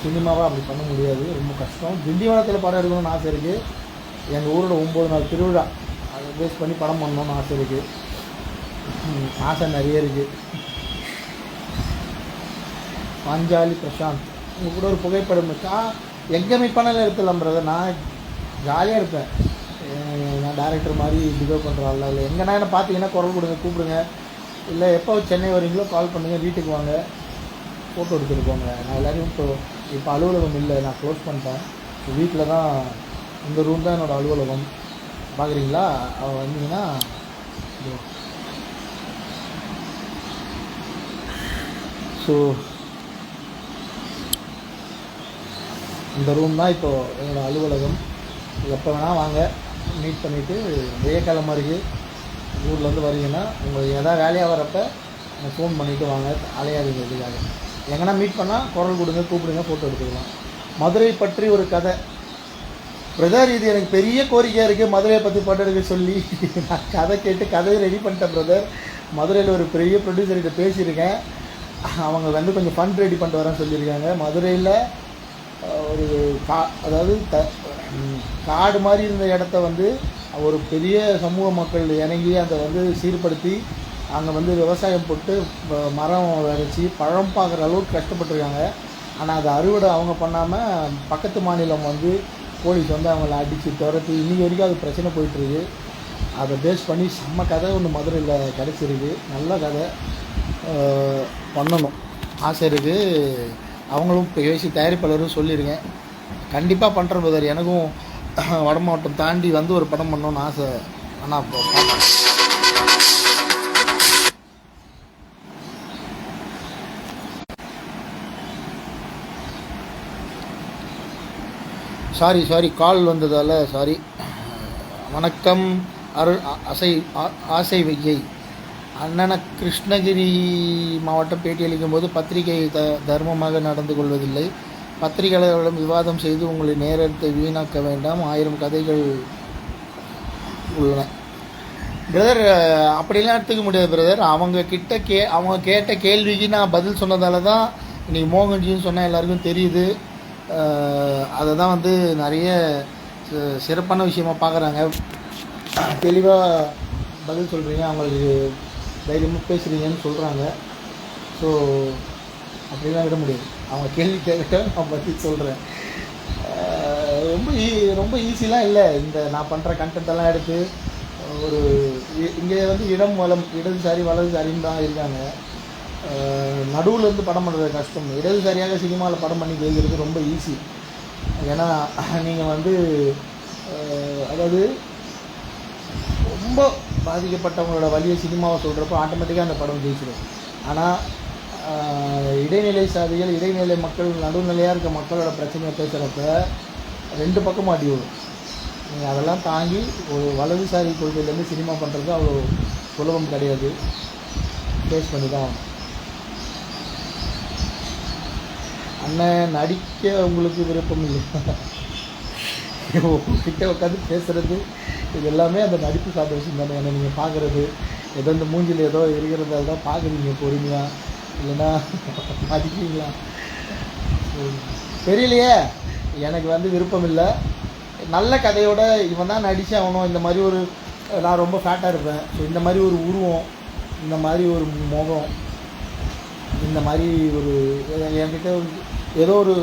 சினிமாவாக அப்படி பண்ண முடியாது, ரொம்ப கஷ்டம். திண்டிவனத்தில் படம் எடுக்கணும்னு ஆசை இருக்குது. எங்கள் ஊரோட 9 நாள் திருவிழா அதை பேஸ் பண்ணி படம் பண்ணணும்னு ஆசை இருக்குது. ஆசை நிறைய இருக்குது. பாஞ்சாலி பிரசாந்த் உங்கள் கூட ஒரு புகைப்படம் இருக்கா? எங்கே மீட் பண்ணல எடுத்துடலாம் பிரதர். நான் ஜாலியாக இருப்பேன். நான் டேரக்டர் மாதிரி பிஹேவ் பண்ணுறாள் இல்லை. எங்கன்னா என்ன பார்த்தீங்கன்னா குரல் கொடுங்க, கூப்பிடுங்க. இல்லை எப்போ சென்னை வரீங்களோ கால் பண்ணுங்கள், வீட்டுக்கு வாங்க, ஃபோட்டோ எடுத்துகிட்டு போங்க. நான் எல்லோரையும் இப்போ அலுவலகம் இல்லை, நான் க்ளோஸ் பண்ணிட்டேன். வீட்டில் தான், இந்த ரூம் தான் என்னோடய அலுவலகம். பார்க்குறீங்களா? அவள் வந்தீங்கன்னா ஸோ இந்த ரூம் தான் இப்போது என்னோடய அலுவலகம். எப்போ வேணால் வாங்க, மீட் பண்ணிவிட்டு வெய்யக்காலமாக இருக்குது, ஊர்லேருந்து வரீங்கன்னா உங்களுக்கு எதாவது வேலையாக வரப்போ ஃபோன் பண்ணிவிட்டு வாங்க, அலையாதீங்க. இதுக்காக எங்கன்னா மீட் பண்ணால் குரல் கொடுங்க, கூப்பிடுங்க, ஃபோட்டோ எடுத்துக்கலாம். மதுரை பற்றி ஒரு கதை பிரதர், இது எனக்கு பெரிய கோரிக்கையாக இருக்குது. மதுரையை பற்றி படம் எடுக்க சொல்லி நான் கதை கேட்டு கதையை ரெடி பண்ணிட்டேன் பிரதர். மதுரையில் ஒரு பெரிய ப்ரொடியூசர்கிட்ட பேசியிருக்கேன். அவங்க வந்து கொஞ்சம் ஃபண்ட் ரெடி பண்ணிட்டு வரேன்னு சொல்லியிருக்காங்க. மதுரையில் ஒரு அதாவது காடு மாதிரி இருந்த இடத்த வந்து ஒரு பெரிய சமூக மக்கள் இறங்கி அதை வந்து சீர்படுத்தி அங்கே வந்து விவசாயம் போட்டு மரம் விளைச்சி பழம் பார்க்குற அளவுக்கு கஷ்டப்பட்டுருக்காங்க. ஆனால் அதை அறுவடை அவங்க பண்ணாமல் பக்கத்து மாநிலம் வந்து போலீஸ் வந்து அவங்கள அடித்து துரத்தி இன்றைக்கி வரைக்கும் அது பிரச்சனை போயிட்டுருக்கு. அதை பேஸ் பண்ணி செம்ம கதை ஒன்று மதுரையில் கிடச்சிருக்கு. நல்ல கதை பண்ணணும் ஆசை இருக்குது. அவங்களும் பேசி தயாரிப்பாளரும் சொல்லியிருக்கேன், கண்டிப்பாக பண்ணுறேன் பிரதர். எனக்கும் வட மாவட்டம் தாண்டி வந்து ஒரு படம் பண்ணணும்னு ஆசை. ஆனால் சாரி கால் வந்ததால் சாரி. வணக்கம் அருள் ஆசை வையை அண்ணன கிருஷ்ணகிரி மாவட்டம் பேட்டியளிக்கும் போது பத்திரிகை தர்மமாக நடந்து கொள்வதில்லை. பத்திரிகையாளர்களிடம் விவாதம் செய்து உங்களை நேரத்தை வீணாக்க வேண்டாம். 1000 கதைகள் உள்ளன பிரதர். அப்படிலாம் எடுத்துக்க முடியாது பிரதர். அவங்க கேட்ட கேள்விக்கு நான் பதில் சொன்னதால தான் இன்றைக்கி மோகன்ஜின்னு சொன்னால் எல்லாருக்கும் தெரியுது. அதை தான் வந்து நிறைய சிறப்பான விஷயமாக பார்க்குறாங்க. தெளிவாக பதில் சொல்கிறீங்க, அவங்களுக்கு தைரியமாக பேசுகிறீங்கன்னு சொல்கிறாங்க. ஸோ அப்படிலாம் விட முடியாது. அவங்க கேள்வி கேட்க நான் பற்றி சொல்கிறேன். ரொம்ப ஈஸிலாம் இல்லை. இந்த நான் பண்ணுற கண்டென்ட்டெல்லாம் எடுத்து ஒரு இங்கே வந்து இடம் வலம் இடதுசாரி வலதுசாரின்னு தான் இருக்காங்க. நடுவில் இருந்து படம் பண்ணுறது கஷ்டம். இடதுசாரியாக சினிமாவில் படம் பண்ணி கேட்குறது ரொம்ப ஈஸி. ஏன்னா நீங்கள் வந்து அதாவது ரொம்ப பாதிக்கப்பட்டவங்களோட வழியை சினிமாவை சொல்கிறப்போ ஆட்டோமேட்டிக்காக அந்த படம் ஜெயிச்சிடும். ஆனால் இடைநிலை சாதிகள், இடைநிலை மக்கள், நடுநிலையாக இருக்க மக்களோட பிரச்சனையை பேசுகிறப்ப 2 பக்கமும் அடி வரும். நீங்கள் அதெல்லாம் தாங்கி ஒரு வலதுசாரி கொள்கையிலேருந்து சினிமா பண்ணுறது அவ்வளோ சுலபம் கிடையாது. ஃபேஸ் பண்ணி தான் அண்ணன் நடிக்க உங்களுக்கு விருப்பம் இல்லை. கிட்ட உட்காந்து பேசுகிறது இது எல்லாமே அந்த நடிப்பு சார்ந்த விஷயம் தானே. என்ன நீங்கள் பார்க்குறது ஏதோ இந்த மூஞ்சில் ஏதோ இருக்கிறதால தான் பார்க்குறீங்க பொறுமையாக, இல்லைன்னா மதிக்கிறீங்களா தெரியலையே. எனக்கு வந்து விருப்பம் இல்லை. நல்ல கதையோட இவன் தான் நடிச்சு ஆகணும். இந்த மாதிரி ஒரு நான் ரொம்ப ஃபேட்டாக இருப்பேன். ஸோ இந்த மாதிரி ஒரு உருவம், இந்த மாதிரி ஒரு முகம், இந்த மாதிரி ஒரு என்கிட்ட ஏதோ ஒன்று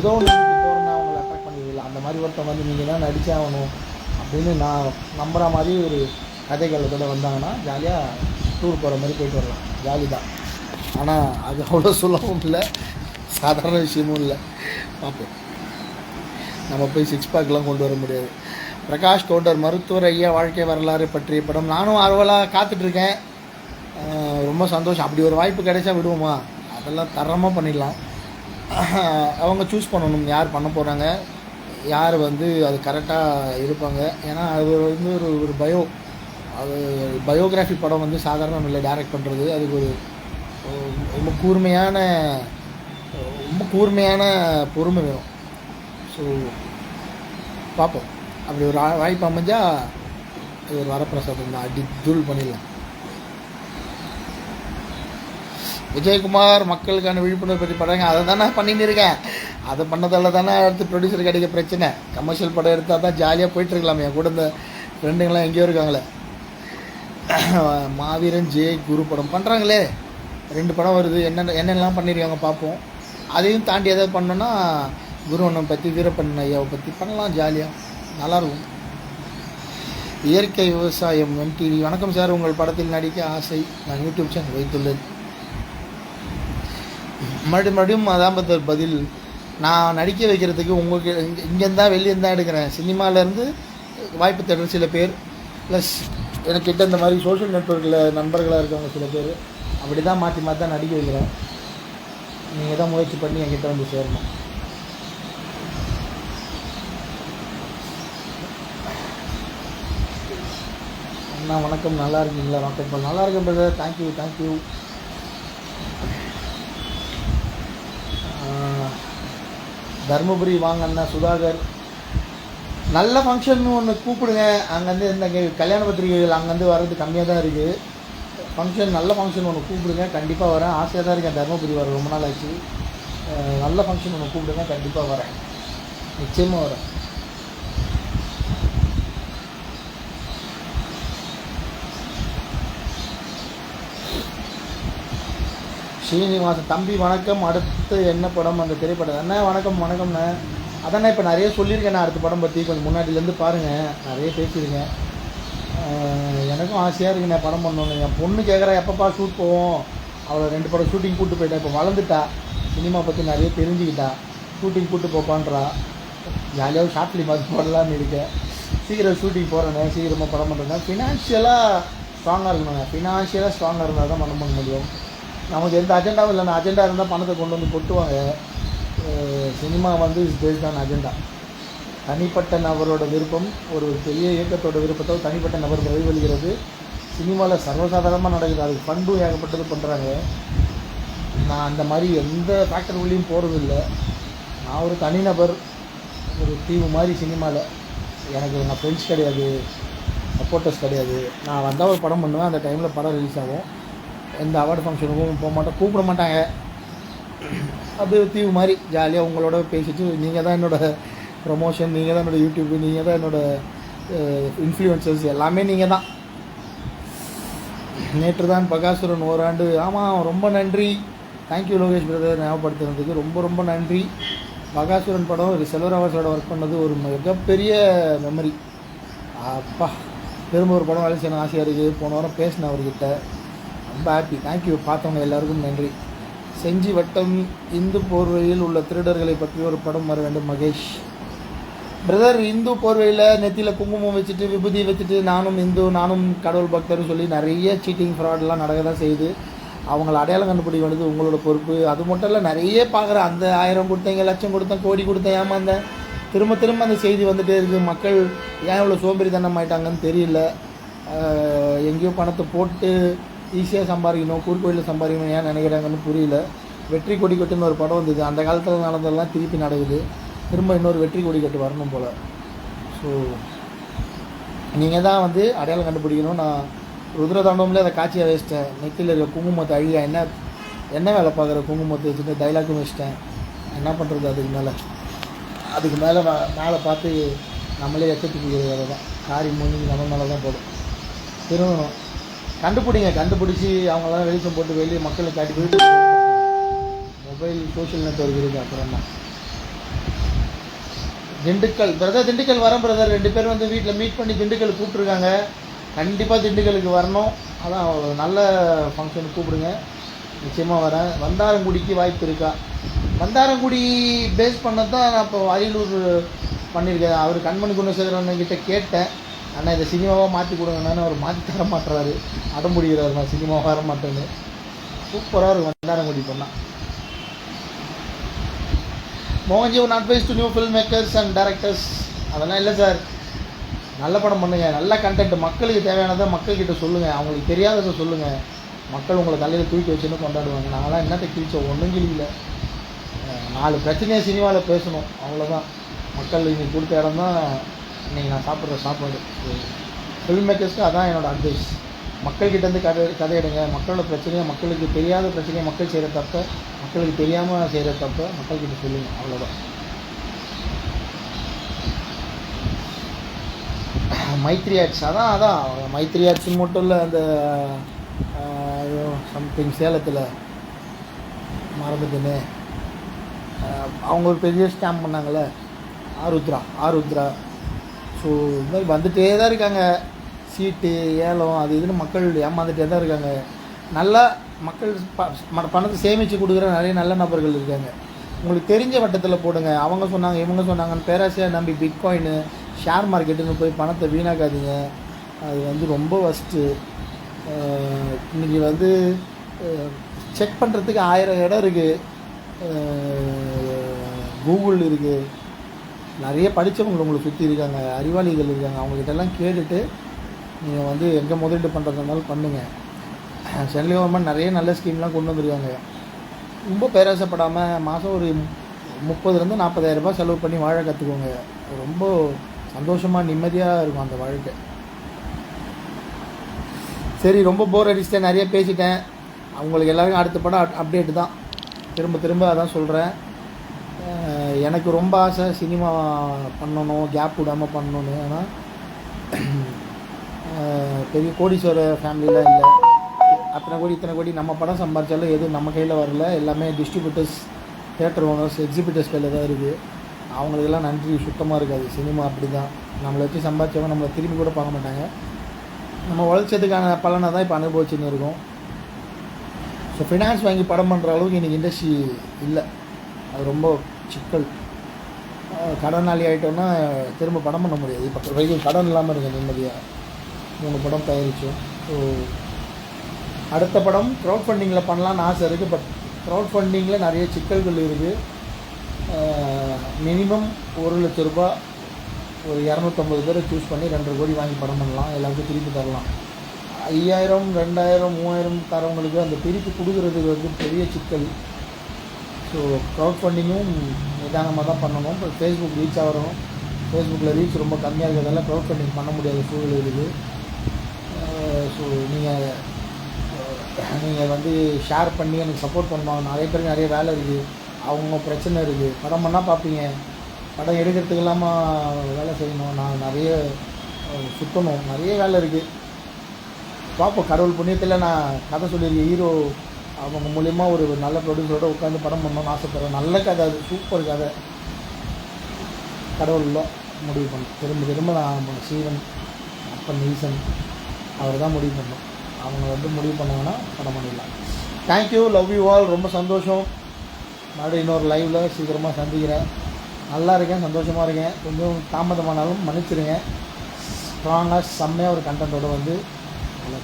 தோணுனா அவங்களை அட்ராக்ட் பண்ணிடலாம். அந்த மாதிரி ஒருத்தன் வந்து நீங்கள் தான் நடிச்சே ஆகணும் அப்படின்னு நான் நம்புகிற மாதிரி ஒரு கதைகளோட வந்தாங்கன்னா ஜாலியாக டூர் போகிற மாதிரி போயிட்டு வரலாம். ஜாலி தான். ஆனால் அது அவ்வளோ சுலபம் இல்லை, சாதாரண விஷயமும் இல்லை. பார்ப்போம். நம்ம போய் 6 பேக்லாம் கொண்டு வர முடியாது. பிரகாஷ் கவுண்டர் மருத்துவர் ஐயா வாழ்க்கை வரலாறு பற்றிய படம் நானும் ஆர்வலாக காத்துட்ருக்கேன். ரொம்ப சந்தோஷம். அப்படி ஒரு வாய்ப்பு கிடைச்சா விடுவோமா? அதெல்லாம் தரமாக பண்ணிடலாம். அவங்க சூஸ் பண்ணணும் யார் பண்ண போகிறாங்க, யார் வந்து அது கரெக்டாக இருப்பாங்க. ஏன்னா அது வந்து ஒரு பயோகிராஃபி படம் வந்து சாதாரணம் இல்லை டைரக்ட் பண்ணுறது. அதுக்கு ஒரு ரொம்ப கூர்மையான பொறுமை வேணும். ஸோ பார்ப்போம். அப்படி ஒரு வாய்ப்பு அமைஞ்சால் அது ஒரு வரப்பிரசாதம் தான், அடி தூள் பண்ணிடலாம். விஜயகுமார் மக்களுக்கான விழிப்புணர்வு பற்றி படங்க அதை தானே பண்ணின்னு இருக்கேன். அதை பண்ணதால தானே அடுத்து ப்ரொடியூசர் கிடைக்க பிரச்சனை. கமர்ஷியல் படம் எடுத்தால் தான் ஜாலியாக போயிட்டுருக்கலாமே. என் கூட இந்த ஃப்ரெண்டுங்களாம் எங்கேயோ இருக்காங்களே. மாவீரன் ஜே குரு படம் பண்ணுறாங்களே, 2 படம் வருது. என்னென்னலாம் பண்ணியிருக்காங்க பார்ப்போம். அதையும் தாண்டி எதாவது பண்ணோன்னா குரு அண்ணன் பற்றி, வீரப்பன் ஐயாவை பற்றி பண்ணலாம், ஜாலியாக நல்லாயிருக்கும். இயற்கை விவசாயம் எம்டிவி வணக்கம் சார், உங்கள் படத்தில் நடிக்க ஆசை, நான் யூடியூப் சேனல் வைத்துள்ளேன். மறுபடியும் அதான் பதில். நான் நடிக்க வைக்கிறதுக்கு உங்களுக்கு இங்கேருந்து தான் வெளியேருந்து தான் எடுக்கிறேன். சினிமாவிலேருந்து வாய்ப்பு தேடுற சில பேர், ப்ளஸ் எனக்கிட்ட இந்த மாதிரி சோஷியல் நெட்வொர்க்கில் நண்பர்களாக இருக்கவங்க சில பேர், அப்படி தான் மாற்றி மாற்றி தான் நடிக்க வைக்கிறேன். நீங்கள் தான் முயற்சி பண்ணி என்கிட்ட வந்து சேரணும். அண்ணா வணக்கம், நல்லா இருக்கீங்களா? வணக்கம், நல்லா இருக்கேன் பிரதர், தேங்க்யூ. தருமபுரி வாங்க அண்ணா சுதாகர். நல்ல ஃபங்க்ஷன் ஒன்று கூப்பிடுங்க. அங்கேருந்து இந்த கல்யாண பத்திரிகைகள் அங்கேருந்து வர்றது கம்மியாக தான் இருக்குது. ஃபங்க்ஷன் நல்ல ஃபங்க்ஷன் ஒன்று கூப்பிடுங்க, கண்டிப்பாக வரேன். ஆசையாக தான் இருக்கேன் தருமபுரி வர, ரொம்ப நாள் ஆச்சு. நல்ல ஃபங்க்ஷன் ஒன்று கூப்பிடுங்க, கண்டிப்பாக வரேன், நிச்சயமாக வரேன். ஸ்ரீனிவாசன் தம்பி வணக்கம். அடுத்து என்ன படம் அந்த திரைப்படம்? அண்ணா வணக்கம்ண்ணே. அதாண்ணா இப்போ நிறைய சொல்லியிருக்கேன் நான் அடுத்த படம் பற்றி. கொஞ்சம் முன்னாடிலேருந்து பாருங்கள், நிறைய பேசியிருக்கேன். எனக்கும் ஆசையாக இருக்குண்ணே படம் பண்ணணும். என் பொண்ணு கேட்குறா எப்பப்பா ஷூட் போவோம். அவளை 2 படம் ஷூட்டிங் கூப்பிட்டு போயிட்டா. இப்போ வளர்ந்துட்டா, சினிமா பற்றி நிறைய தெரிஞ்சுக்கிட்டா. ஷூட்டிங் கூப்பிட்டு போப்பான்றா. ஜாலியாக ஷார்ட் ஃபிலிம் அது போடலான்னு இருக்கேன். சீக்கிரம் ஷூட்டிங் போகிறேண்ணே, சீக்கிரமாக படம் பண்ணுறேன். ஃபினான்ஷியலாக ஸ்ட்ராங்காக இருக்கணுங்க. ஃபினான்ஷியலாக ஸ்ட்ராங்காக இருந்தால் தான் படம் பண்ண முடியும். நமக்கு எந்த அஜெண்டாவும் இல்லைண்ணா. அஜெண்டா இருந்தால் பணத்தை கொண்டு வந்து கொட்டுவாங்க. சினிமா வந்து இஸ் பேஸ்ட் ஆன் அஜெண்டா. தனிப்பட்ட நபரோட விருப்பம் ஒரு பெரிய இயக்கத்தோட விருப்பத்தை தனிப்பட்ட நபர் பிரதிபலிக்கிறது சினிமாவில் சர்வசாதாரணமாக நடக்குது. அதுக்கு ஃபண்டும் ஏகப்பட்டது பண்ணுறாங்க. நான் அந்த மாதிரி எந்த ஃபேக்டர் உள்ளேயும் போகிறது இல்லை. நான் ஒரு தனிநபர், ஒரு தீவு மாதிரி சினிமாவில். எனக்கு எங்கள் ஃப்ரெண்ட்ஸ் கிடையாது, சப்போர்ட்டர்ஸ் கிடையாது. நான் வந்தால் ஒரு படம் பண்ணுவேன், அந்த டைமில் படம் ரிலீஸ் ஆகும். எந்த அவார்டு ஃபங்க்ஷனுக்கும் போக மாட்டேன், கூப்பிட மாட்டாங்க. அது தீவு மாதிரி ஜாலியாக உங்களோட பேசிட்டு, நீங்கள் தான் என்னோடய ப்ரொமோஷன், நீங்கள் தான் என்னோடய யூடியூப்பு, நீங்கள் தான் என்னோடய இன்ஃப்ளூயன்சர்ஸ், எல்லாமே நீங்கள் தான். நேற்று தான் பகாசுரன் ஓராண்டு. ஆமாம், ரொம்ப நன்றி. தேங்க்யூ லோகேஷ் பிரதர், ஞாபகப்படுத்துறதுக்கு ரொம்ப நன்றி. பகாசுரன் படம் ஒரு செல்வராவாஸோட ஒர்க் பண்ணது ஒரு மிகப்பெரிய மெமரி. அப்பா, திரும்ப ஒரு படம் வேலை செய்யணும் ஆசையாக இருக்குது. போன வாரம் பேசினேன் அவர்கிட்ட, ரொம்ப ஹாப்பி. தேங்க்யூ. பார்த்தவங்க எல்லாருக்கும் நன்றி. செஞ்சி வட்டம் இந்து போர்வையில் உள்ள திருடர்களை பற்றி ஒரு படம் வர வேண்டும் மகேஷ் பிரதர். இந்து போர்வையில் நெத்தியில் குங்குமம் வச்சுட்டு விபூதி வச்சுட்டு நானும் இந்து, நானும் கடவுள் பக்தர்னு சொல்லி நிறைய சீட்டிங் ஃப்ராட்லாம் நடக்க தான் செய்யுது. அவங்கள அடையாளம் கண்டுபிடிக்க வேண்டியது உங்களோட பொறுப்பு. அது மட்டும் இல்லை, நிறைய பார்க்குறேன். அந்த 1000 கொடுத்தேன், 1,00,000 கொடுத்தேன், கோடி கொடுத்தேன், ஏமாந்தேன், திரும்ப அந்த செய்தி வந்துகிட்டே இருக்குது. மக்கள் ஏன் இவ்வளோ சோம்பேறித்தனம் ஆகிட்டாங்கன்னு தெரியல. எங்கேயோ பணத்தை போட்டு ஈஸியாக சம்பாதிக்கணும், கூர்கோயிலில் சம்பாதிக்கணும் ஏன் நினைக்கிறாங்கன்னு புரியல. வெற்றி கொடி கட்டுன்னு ஒரு படம் வந்தது, அந்த காலத்தில் நடந்ததெல்லாம் திருப்பி நடக்குது. திரும்ப இன்னொரு வெற்றி கொடி கட்டு வரணும் போல். ஸோ நீங்கள் தான் வந்து அடையாளம் கண்டுபிடிக்கணும். நான் ருத்ரதாண்டவம்லேயே அதை காட்சியாக வச்சிட்டேன். நெத்தியில் இருக்க குங்குமத்தை அழியா என்ன வேலை பார்க்குற குங்குமத்தை வச்சுட்டு டைலாக்கும் வச்சிட்டேன். என்ன பண்ணுறது? அதுக்கு மேலே மேலே பார்த்து நம்மளே எச்சத்துக்கு வேலை தான். காரி மூஞ்சி நம்ம மேலே தான் போடும். திரும்பணும், கண்டுபிடிச்சி அவங்களாம் வெளிச்சம் போட்டு வெளியே மக்களை காட்டி போயிட்டு மொபைல் சோஷியல் நெட்வொர்க் இருக்குது. அப்புறம் தான் திண்டுக்கல் வரேன் பிரதர். 2 பேர் வந்து வீட்டில் மீட் பண்ணி திண்டுக்கல் கூப்பிட்ருக்காங்க. கண்டிப்பாக திண்டுக்கலுக்கு வரணும். அதான் ஒரு நல்ல ஃபங்க்ஷனுக்கு கூப்பிடுங்க, நிச்சயமாக வரேன். வந்தாரங்குடிக்கு வாய்ப்பு இருக்கா? வந்தாரங்குடி பேஸ் பண்ண தான் நான் இப்போ அரியலூர் பண்ணியிருக்கேன். அவர் கண்மணி குணசேகரன்கிட்ட கேட்டேன், அண்ணா இதை சினிமாவாக மாற்றி கொடுங்கண்ணான்னு. அவர் மாற்றி தர மாட்டுறாரு, அடம்பிடிக்கிறார். நான் சினிமாவாக வர மாட்டேன்னு. சூப்பராக இருக்கும் வந்தாரங்குடி பண்ணால். Mohan G one advice to new film makers and directors. அதெல்லாம் இல்லை சார், நல்ல படம் பண்ணுங்கள், நல்ல கண்டென்ட், மக்களுக்கு தேவையானதை மக்கள்கிட்ட சொல்லுங்கள், அவங்களுக்கு தெரியாததை சொல்லுங்கள். மக்கள் உங்களை தலையில் தூக்கி வச்சுன்னு கொண்டாடுவாங்க. நாங்களாம் என்னத்தை கிழிச்சோம், ஒன்றும் கிழியில. 4 பிரச்சனையை சினிமாவில் பேசணும், அவ்வளோதான். மக்கள் இன்னைக்கு கொடுத்த இடம் தான் இன்றைக்கி நான் சாப்பிட்ற சாப்பாடு. ஃபில்ம் மேக்கர்ஸ்க்கு அதான் என்னோடய அட்வைஸ். மக்கள்கிட்டேருந்து கதை எடுங்க. மக்களோட பிரச்சனையை, மக்களுக்கு தெரியாத பிரச்சனையை மக்கள் செய்கிற தப்பை, மக்களுக்கு தெரியாமல் செய்கிற தப்பை மக்கள்கிட்ட சொல்லுங்கள். அவ்வளோதான். மைத்ரி ஆட்ஸ் அதான் மைத்ரி ஆட்ஸ்ன்னு மட்டும் இல்லை, அந்த சம்திங் சேலத்தில் மறந்துட்டுன்னு அவங்க ஒரு பெரிய ஸ்கேம் பண்ணாங்களே, ஆருத்ரா. ஸோ இது மாதிரி வந்துகிட்டே தான் இருக்காங்க. சீட்டு ஏலம் அது இதுன்னு மக்கள் ஏமாந்துகிட்டே தான் இருக்காங்க. நல்லா மக்கள் பணத்தை சேமித்து கொடுக்குற நிறைய நல்ல நபர்கள் இருக்காங்க. உங்களுக்கு தெரிஞ்ச வட்டத்தில் போடுங்க. அவங்க சொன்னாங்க இவங்க சொன்னாங்கன்னு பேராசையாக நம்பி பிட்காயின்னு ஷேர் மார்க்கெட்டுன்னு போய் பணத்தை வீணாக்காதீங்க. அது வந்து ரொம்ப ஃபஸ்ட்டு. இன்றைக்கி செக் பண்ணுறதுக்கு 1000 இடம் இருக்குது. கூகுள் இருக்குது. நிறைய படித்தவங்க உங்களுக்கு சுற்றி இருக்காங்க, அறிவாளிகள் இருக்காங்க. அவங்ககிட்டலாம் கேட்டுட்டு நீங்கள் எங்கே முதலீடு பண்ணுறதுனாலும் பண்ணுங்கள். சென்ட்ரல் கவர்மெண்ட் நிறைய நல்ல ஸ்கீம்லாம் கொண்டு வந்திருக்காங்க. ரொம்ப பேராசைப்படாமல் மாதம் ஒரு 30,000 40,000 ரூபாய் செலவு பண்ணி வாழ கற்றுக்கோங்க. ரொம்ப சந்தோஷமாக நிம்மதியாக இருக்கும் அந்த வாழ்க்கை. சரி, ரொம்ப போர் அடிச்சிட்டேன், நிறைய பேசிட்டேன். அவங்களுக்கு எல்லாருக்கும் அடுத்த படம் அப்டேட்டு தான். திரும்ப அதான் சொல்கிறேன். எனக்கு ரொம்ப ஆசை சினிமா பண்ணணும், கேப் விடாமல் பண்ணணுன்னு. ஆனால் பெரிய கோடீஸ்வர ஃபேமிலிலாம் இல்லை. அத்தனை கோடி இத்தனை கோடி நம்ம படம் சம்பாதிச்சாலும் எதுவும் நம்ம கையில் வரல. எல்லாமே டிஸ்ட்ரிபியூட்டர்ஸ், தியேட்டர் ஓனர்ஸ், எக்ஸிபிட்டர்ஸ் கையில் தான் இருக்குது. அவங்களுக்கெல்லாம் நன்றி சுத்தமாக இருக்காது. சினிமா அப்படி தான். நம்மளை வச்சு சம்பாதிச்சவங்க நம்மளை திரும்பி கூட பார்க்க மாட்டாங்க. நம்ம உழைச்சதுக்கான பலனை தான் இப்போ அனுபவிச்சுன்னு இருக்கோம். ஸோ ஃபினான்ஸ் வாங்கி படம் பண்ணுற அளவுக்கு இன்றைக்கி இண்டஸ்ட்ரி இல்லை. அது ரொம்ப சிக்கல். கடனாளி ஆகிட்டோன்னா திரும்ப படம் பண்ண முடியாது. இப்போ வரைக்கும் கடன் இல்லாமல் இருக்குது நிம்மதியாக. 3 படம் தயாரித்தோம். ஸோ அடுத்த படம் க்ரௌட் ஃபண்டிங்கில் பண்ணலான்னு ஆசை இருக்குது. பட் க்ரௌட் ஃபண்டிங்கில் நிறைய சிக்கல்கள் இருக்குது. மினிமம் 1 லட்ச ரூபா ஒரு 250 பேரை சூஸ் பண்ணி 2.5 கோடி வாங்கி படம் பண்ணலாம். எல்லாருக்கும் திருப்பி தரலாம். 5000 2000 3000 தரவங்களுக்கு அந்த திருப்பி கொடுக்குறது பெரிய சிக்கல். ஸோ க்ரௌட் ஃபண்டிங்கும் நிதானமாக தான் பண்ணணும். இப்போ ஃபேஸ்புக் ரீச் ஆகிறோம். ஃபேஸ்புக்கில் ரீச் ரொம்ப கம்மியாக இருக்கிறதால க்ரௌட் ஃபண்டிங் பண்ண முடியாத சூழ்நிலை இருக்குது. ஸோ நீங்கள் ஷேர் பண்ணி எனக்கு சப்போர்ட் பண்ணுவாங்க. நிறைய பேருக்கு நிறைய வேலை இருக்குது, அவங்க பிரச்சனை இருக்குது. படம் பண்ணால் பார்ப்பீங்க, படம் எடுக்கிறதுக்கு இல்லாமல் வேலை செய்யணும், நான் நிறைய சுற்றணும், நிறைய வேலை இருக்குது. பார்ப்போம். கடவுள் புண்ணியத்தில் நான் கதை சொல்லியிருக்கேன். ஹீரோ அவங்க மூலிமா ஒரு நல்ல ப்ரொடியூசரோடு உட்காந்து படம் பண்ணணும்னு ஆசைப்படுறேன். நல்ல கதை, அது சூப்பர் கதை. கடவுளில் முடிவு பண்ணணும். திரும்ப நான் சீவன் அப்பன் ஈசன் அவர் தான் முடிவு பண்ணணும். அவங்க முடிவு பண்ணாங்கன்னா படம் பண்ணிடலாம். Thank you, love you all. ரொம்ப சந்தோஷம். மறுபடியும் இன்னொரு லைவில் சீக்கிரமாக சந்திக்கிறேன். நல்லா இருக்கேன், சந்தோஷமாக இருக்கேன். கொஞ்சம் தாமதமானாலும் மன்னிச்சிருங்க. ஸ்ட்ராங்காக செம்மையாக ஒரு கண்டென்ட்டோடு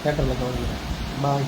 தேட்டரில் கவனிக்கிறேன். பாய்.